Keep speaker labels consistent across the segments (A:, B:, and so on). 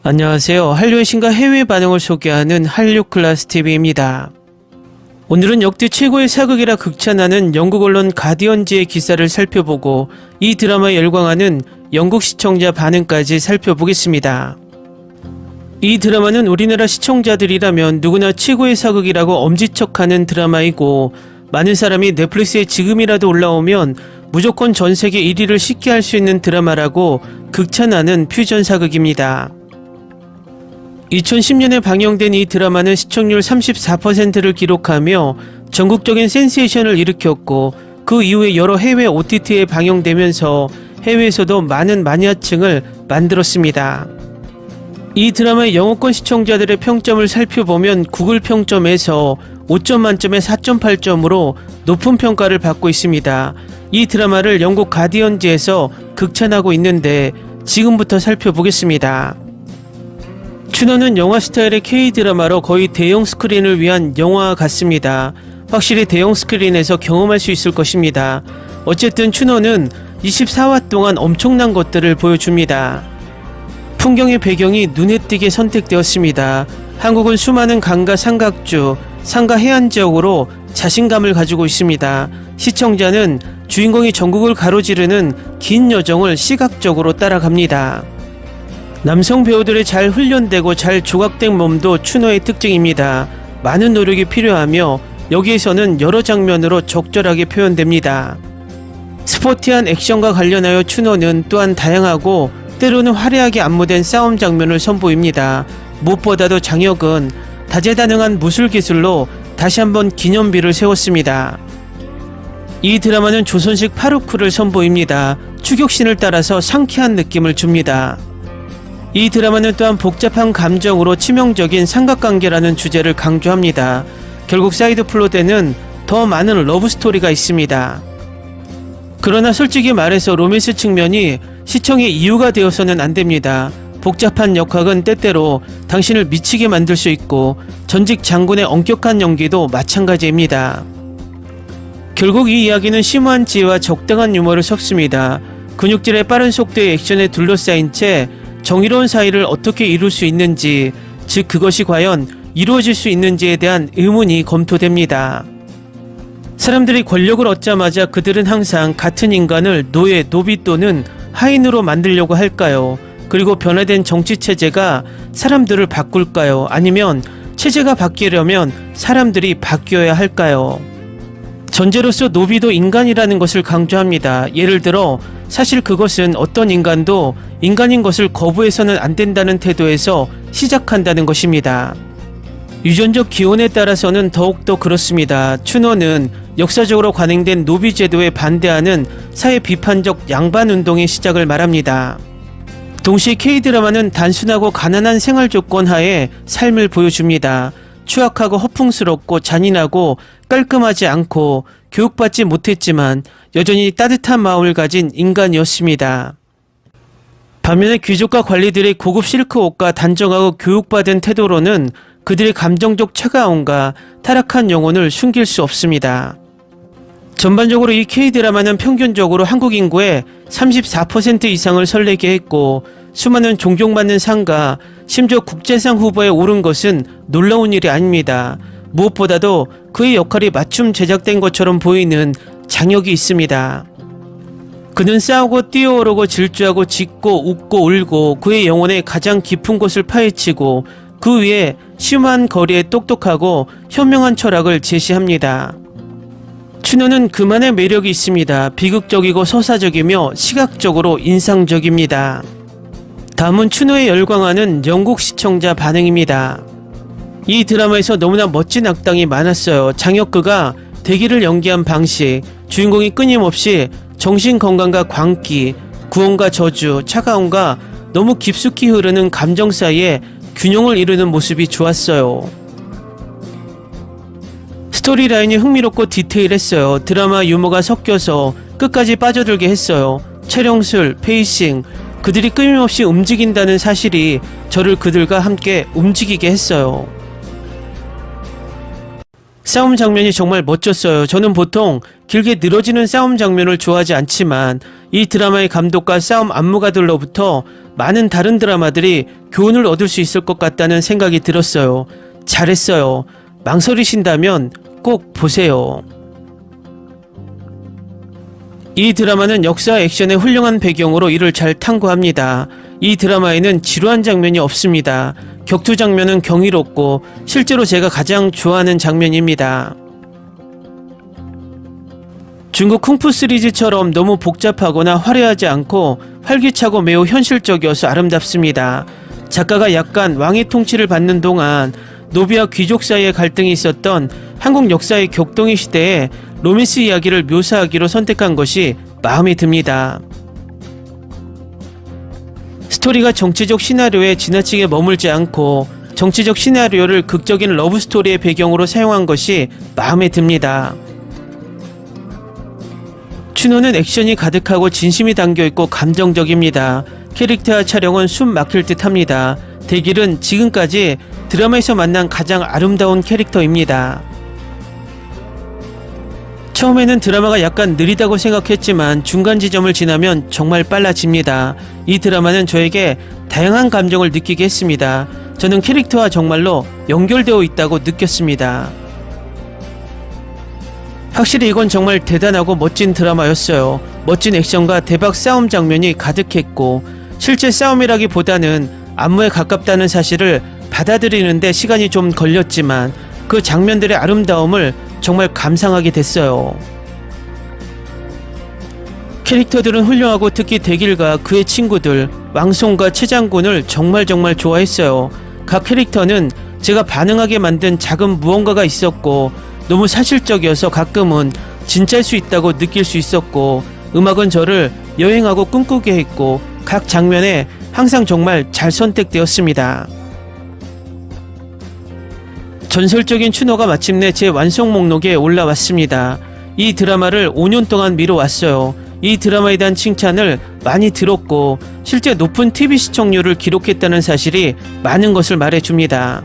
A: 안녕하세요. 한류의 신과 해외 반응을 소개하는 한류클라스TV입니다. 오늘은 역대 최고의 사극이라 극찬하는 영국 언론 가디언지의 기사를 살펴보고 이 드라마에 열광하는 영국 시청자 반응까지 살펴보겠습니다. 이 드라마는 우리나라 시청자들이라면 누구나 최고의 사극이라고 엄지척하는 드라마이고, 많은 사람이 넷플릭스에 지금이라도 올라오면 무조건 전세계 1위를 쉽게 할 수 있는 드라마라고 극찬하는 퓨전 사극입니다. 2010년에 방영된 이 드라마는 시청률 34%를 기록하며 전국적인 센세이션을 일으켰고, 그 이후에 여러 해외 OTT에 방영되면서 해외에서도 많은 마니아층을 만들었습니다. 이 드라마의 영어권 시청자들의 평점을 살펴보면 구글 평점에서 5점 만점에 4.8점으로 높은 평가를 받고 있습니다. 이 드라마를 영국 가디언지에서 극찬하고 있는데 지금부터 살펴보겠습니다. 추노는 영화 스타일의 K-드라마로 거의 대형 스크린을 위한 영화 같습니다. 확실히 대형 스크린에서 경험할 수 있을 것입니다. 어쨌든 추노는 24화 동안 엄청난 것들을 보여줍니다. 풍경의 배경이 눈에 띄게 선택되었습니다. 한국은 수많은 강과 삼각주, 산과 해안 지역으로 자신감을 가지고 있습니다. 시청자는 주인공이 전국을 가로지르는 긴 여정을 시각적으로 따라갑니다. 남성 배우들의 잘 훈련되고 잘 조각된 몸도 추노의 특징입니다. 많은 노력이 필요하며 여기에서는 여러 장면으로 적절하게 표현됩니다. 스포티한 액션과 관련하여 추노는 또한 다양하고 때로는 화려하게 안무된 싸움 장면을 선보입니다. 무엇보다도 장혁은 다재다능한 무술 기술로 다시 한번 기념비를 세웠습니다. 이 드라마는 조선식 파루크를 선보입니다. 추격신을 따라서 상쾌한 느낌을 줍니다. 이 드라마는 또한 복잡한 감정으로 치명적인 삼각관계라는 주제를 강조합니다. 결국 사이드 플롯에는 더 많은 러브스토리가 있습니다. 그러나 솔직히 말해서 로맨스 측면이 시청의 이유가 되어서는 안됩니다. 복잡한 역학은 때때로 당신을 미치게 만들 수 있고, 전직 장군의 엄격한 연기도 마찬가지입니다. 결국 이 이야기는 심오한 지혜와 적당한 유머를 섞습니다. 근육질의 빠른 속도의 액션에 둘러싸인 채 정의로운 사이를 어떻게 이룰 수 있는지, 즉 그것이 과연 이루어질 수 있는지에 대한 의문이 검토됩니다. 사람들이 권력을 얻자마자 그들은 항상 같은 인간을 노예, 노비 또는 하인으로 만들려고 할까요? 그리고 변화된 정치체제가 사람들을 바꿀까요? 아니면 체제가 바뀌려면 사람들이 바뀌어야 할까요? 전제로서 노비도 인간이라는 것을 강조합니다. 예를 들어 사실 그것은 어떤 인간도 인간인 것을 거부해서는 안 된다는 태도에서 시작한다는 것입니다. 유전적 기원에 따라서는 더욱더 그렇습니다. 추노는 역사적으로 관행된 노비 제도에 반대하는 사회 비판적 양반 운동의 시작을 말합니다. 동시에 K-드라마는 단순하고 가난한 생활 조건 하에 삶을 보여줍니다. 추악하고 허풍스럽고 잔인하고 깔끔하지 않고 교육받지 못했지만 여전히 따뜻한 마음을 가진 인간이었습니다. 반면에 귀족과 관리들의 고급 실크 옷과 단정하고 교육받은 태도로는 그들의 감정적 차가움과 타락한 영혼을 숨길 수 없습니다. 전반적으로 이 K-드라마는 평균적으로 한국 인구의 34% 이상을 설레게 했고, 수많은 존경받는 상과 심지어 국제상 후보에 오른 것은 놀라운 일이 아닙니다. 무엇보다도 그의 역할이 맞춤 제작된 것처럼 보이는 장혁이 있습니다. 그는 싸우고 뛰어오르고 질주하고 짖고 웃고 울고 그의 영혼의 가장 깊은 곳을 파헤치고 그 위에 심한 거리에 똑똑하고 현명한 철학을 제시합니다. 추노는 그만의 매력이 있습니다. 비극적이고 서사적이며 시각적으로 인상적입니다. 다음은 추노에 열광하는 영국 시청자 반응입니다. 이 드라마에서 너무나 멋진 악당이 많았어요. 장혁그가 대기를 연기한 방식, 주인공이 끊임없이 정신건강과 광기, 구원과 저주, 차가움과 너무 깊숙이 흐르는 감정 사이에 균형을 이루는 모습이 좋았어요. 스토리라인이 흥미롭고 디테일했어요. 드라마 유머가 섞여서 끝까지 빠져들게 했어요. 촬영술, 페이싱, 그들이 끊임없이 움직인다는 사실이 저를 그들과 함께 움직이게 했어요. 싸움 장면이 정말 멋졌어요. 저는 보통 길게 늘어지는 싸움 장면을 좋아하지 않지만 이 드라마의 감독과 싸움 안무가들로부터 많은 다른 드라마들이 교훈을 얻을 수 있을 것 같다는 생각이 들었어요. 잘했어요. 망설이신다면 꼭 보세요. 이 드라마는 역사 액션의 훌륭한 배경으로 이를 잘 탐구합니다. 이 드라마에는 지루한 장면이 없습니다. 격투 장면은 경이롭고 실제로 제가 가장 좋아하는 장면입니다. 중국 쿵푸 시리즈처럼 너무 복잡하거나 화려하지 않고 활기차고 매우 현실적이어서 아름답습니다. 작가가 약간 왕의 통치를 받는 동안 노비와 귀족 사이의 갈등이 있었던 한국 역사의 격동의 시대에 로맨스 이야기를 묘사하기로 선택한 것이 마음에 듭니다. 스토리가 정치적 시나리오에 지나치게 머물지 않고 정치적 시나리오를 극적인 러브스토리의 배경으로 사용한 것이 마음에 듭니다. 추노는 액션이 가득하고 진심이 담겨있고 감정적입니다. 캐릭터와 촬영은 숨 막힐 듯 합니다. 대길은 지금까지 드라마에서 만난 가장 아름다운 캐릭터입니다. 처음에는 드라마가 약간 느리다고 생각했지만 중간 지점을 지나면 정말 빨라집니다. 이 드라마는 저에게 다양한 감정을 느끼게 했습니다. 저는 캐릭터와 정말로 연결되어 있다고 느꼈습니다. 확실히 이건 정말 대단하고 멋진 드라마였어요. 멋진 액션과 대박 싸움 장면이 가득했고 실제 싸움이라기보다는 안무에 가깝다는 사실을 받아들이는데 시간이 좀 걸렸지만 그 장면들의 아름다움을 정말 감상하게 됐어요. 캐릭터들은 훌륭하고 특히 대길과 그의 친구들 왕송과 최장군을 정말 좋아했어요. 각 캐릭터는 제가 반응하게 만든 작은 무언가가 있었고 너무 사실적이어서 가끔은 진짜일 수 있다고 느낄 수 있었고 음악은 저를 여행하고 꿈꾸게 했고 각 장면에 항상 정말 잘 선택되었습니다. 전설적인 추노가 마침내 제 완성 목록에 올라왔습니다. 이 드라마를 5년 동안 미뤄왔어요. 이 드라마에 대한 칭찬을 많이 들었고 실제 높은 TV 시청률을 기록했다는 사실이 많은 것을 말해줍니다.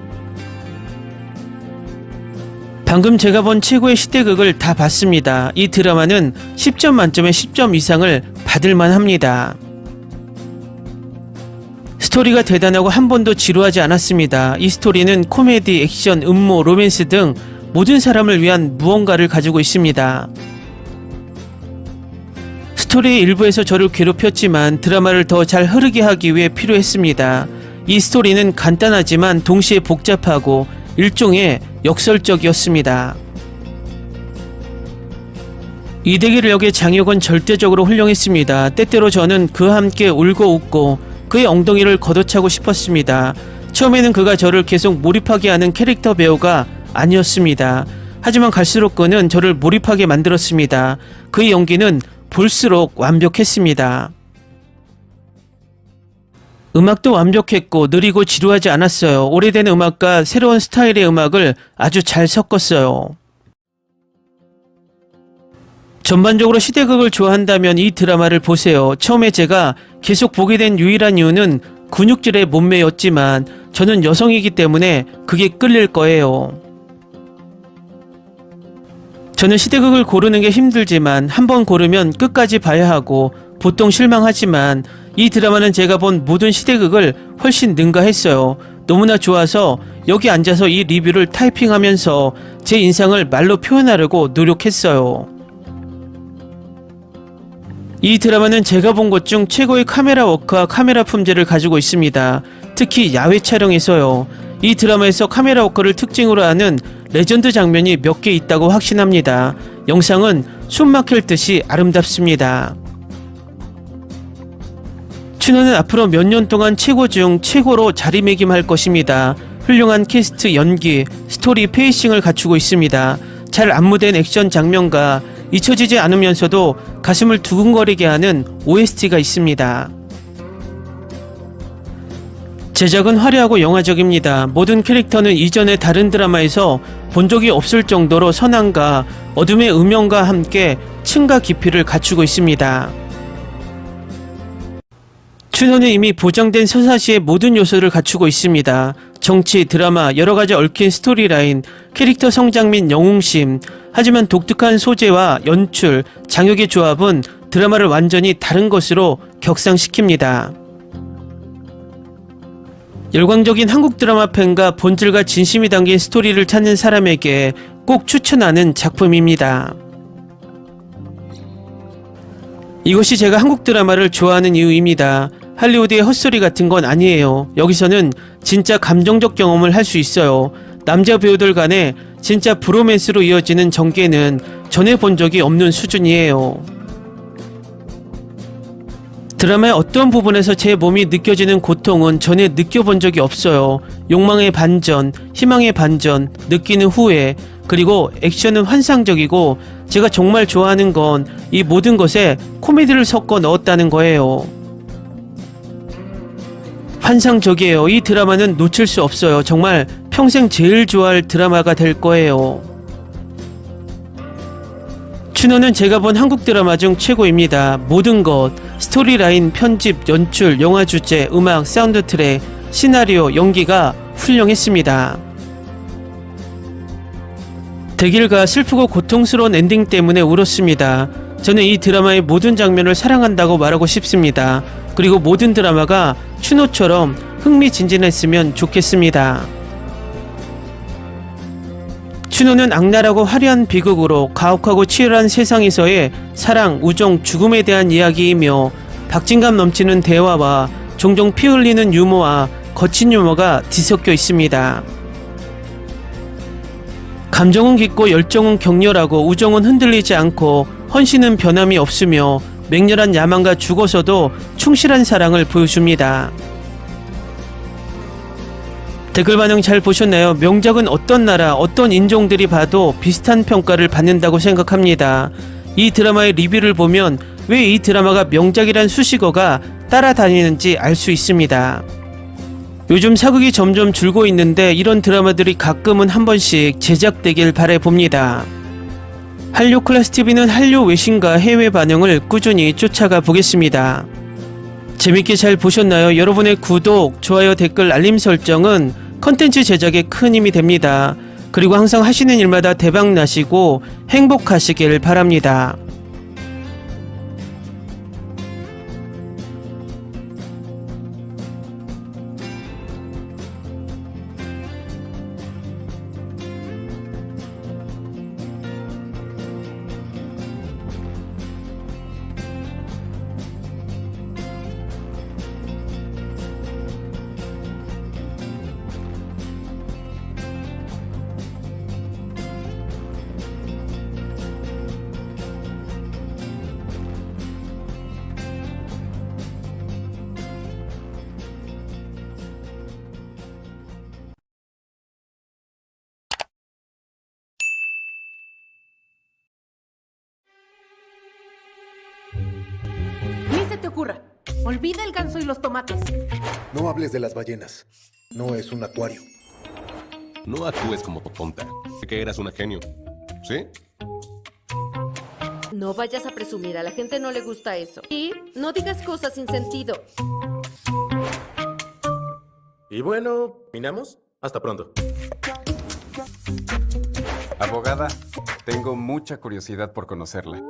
A: 방금 제가 본 최고의 시대극을 다 봤습니다. 이 드라마는 10점 만점에 10점 이상을 받을만 합니다. 스토리가 대단하고 한 번도 지루하지 않았습니다. 이 스토리는 코미디, 액션, 음모, 로맨스 등 모든 사람을 위한 무언가를 가지고 있습니다. 스토리의 일부에서 저를 괴롭혔지만 드라마를 더 잘 흐르게 하기 위해 필요했습니다. 이 스토리는 간단하지만 동시에 복잡하고 일종의 역설적이었습니다. 이대길 역의 장혁은 절대적으로 훌륭했습니다. 때때로 저는 그와 함께 울고 웃고 그의 엉덩이를 걷어차고 싶었습니다. 처음에는 그가 저를 계속 몰입하게 하는 캐릭터 배우가 아니었습니다. 하지만 갈수록 그는 저를 몰입하게 만들었습니다. 그의 연기는 볼수록 완벽했습니다. 음악도 완벽했고 느리고 지루하지 않았어요. 오래된 음악과 새로운 스타일의 음악을 아주 잘 섞었어요. 전반적으로 시대극을 좋아한다면 이 드라마를 보세요. 처음에 제가 계속 보게 된 유일한 이유는 근육질의 몸매였지만 저는 여성이기 때문에 그게 끌릴 거예요. 저는 시대극을 고르는 게 힘들지만 한번 고르면 끝까지 봐야 하고 보통 실망하지만 이 드라마는 제가 본 모든 시대극을 훨씬 능가했어요. 너무나 좋아서 여기 앉아서 이 리뷰를 타이핑하면서 제 인상을 말로 표현하려고 노력했어요. 이 드라마는 제가 본 것 중 최고의 카메라 워크와 카메라 품질을 가지고 있습니다. 특히 야외 촬영에서요. 이 드라마에서 카메라 워크를 특징으로 하는 레전드 장면이 몇 개 있다고 확신합니다. 영상은 숨 막힐 듯이 아름답습니다. 추노는 앞으로 몇 년 동안 최고 중 최고로 자리매김할 것입니다. 훌륭한 캐스트, 연기, 스토리, 페이싱을 갖추고 있습니다. 잘 안무된 액션 장면과 잊혀지지 않으면서도 가슴을 두근거리게 하는 OST가 있습니다. 제작은 화려하고 영화적입니다. 모든 캐릭터는 이전의 다른 드라마에서 본 적이 없을 정도로 선함과 어둠의 음영과 함께 층과 깊이를 갖추고 있습니다. 춘호는 이미 보장된 서사시의 모든 요소를 갖추고 있습니다. 정치, 드라마, 여러가지 얽힌 스토리라인, 캐릭터 성장 및 영웅심. 하지만 독특한 소재와 연출, 장역의 조합은 드라마를 완전히 다른 것으로 격상시킵니다. 열광적인 한국 드라마 팬과 본질과 진심이 담긴 스토리를 찾는 사람에게 꼭 추천하는 작품입니다. 이것이 제가 한국 드라마를 좋아하는 이유입니다. 할리우드의 헛소리 같은 건 아니에요. 여기서는 진짜 감정적 경험을 할 수 있어요. 남자 배우들 간에 진짜 브로맨스로 이어지는 전개는 전에 본 적이 없는 수준이에요. 드라마의 어떤 부분에서 제 몸이 느껴지는 고통은 전에 느껴본 적이 없어요. 욕망의 반전, 희망의 반전, 느끼는 후회, 그리고 액션은 환상적이고 제가 정말 좋아하는 건 이 모든 것에 코미디를 섞어 넣었다는 거예요. 환상적이에요. 이 드라마는 놓칠 수 없어요. 정말 평생 제일 좋아할 드라마가 될 거예요. 춘호는 제가 본 한국 드라마 중 최고입니다. 모든 것, 스토리라인, 편집, 연출, 영화 주제, 음악, 사운드 트랙, 시나리오, 연기가 훌륭했습니다. 대길과 슬프고 고통스러운 엔딩 때문에 울었습니다. 저는 이 드라마의 모든 장면을 사랑한다고 말하고 싶습니다. 그리고 모든 드라마가 춘호처럼 흥미진진했으면 좋겠습니다. 춘호는 악랄하고 화려한 비극으로 가혹하고 치열한 세상에서의 사랑, 우정, 죽음에 대한 이야기이며 박진감 넘치는 대화와 종종 피 흘리는 유머와 거친 유머가 뒤섞여 있습니다. 감정은 깊고 열정은 격렬하고 우정은 흔들리지 않고 헌신은 변함이 없으며 맹렬한 야망과 죽어서도 충실한 사랑을 보여줍니다. 댓글 반응 잘 보셨나요? 명작은 어떤 나라, 어떤 인종들이 봐도 비슷한 평가를 받는다고 생각합니다. 이 드라마의 리뷰를 보면 왜 이 드라마가 명작이란 수식어가 따라다니는지 알 수 있습니다. 요즘 사극이 점점 줄고 있는데 이런 드라마들이 가끔은 한 번씩 제작되길 바라봅니다. 한류 클래스TV는 한류 외신과 해외 반응을 꾸준히 쫓아가 보겠습니다. 재밌게 잘 보셨나요? 여러분의 구독, 좋아요, 댓글, 알림 설정은 컨텐츠 제작에 큰 힘이 됩니다. 그리고 항상 하시는 일마다 대박 나시고 행복하시길 바랍니다.
B: Ni se te ocurra. Olvida el ganso y los tomates.
C: No hables de las ballenas. No es un acuario.
D: No actúes como tonta. Que eras una genio. ¿Sí?
E: No vayas a presumir, a la gente no le gusta eso. Y no digas cosas sin sentido.
F: Y bueno, ¿terminamos? Hasta pronto.
G: Abogada, tengo mucha curiosidad por conocerla.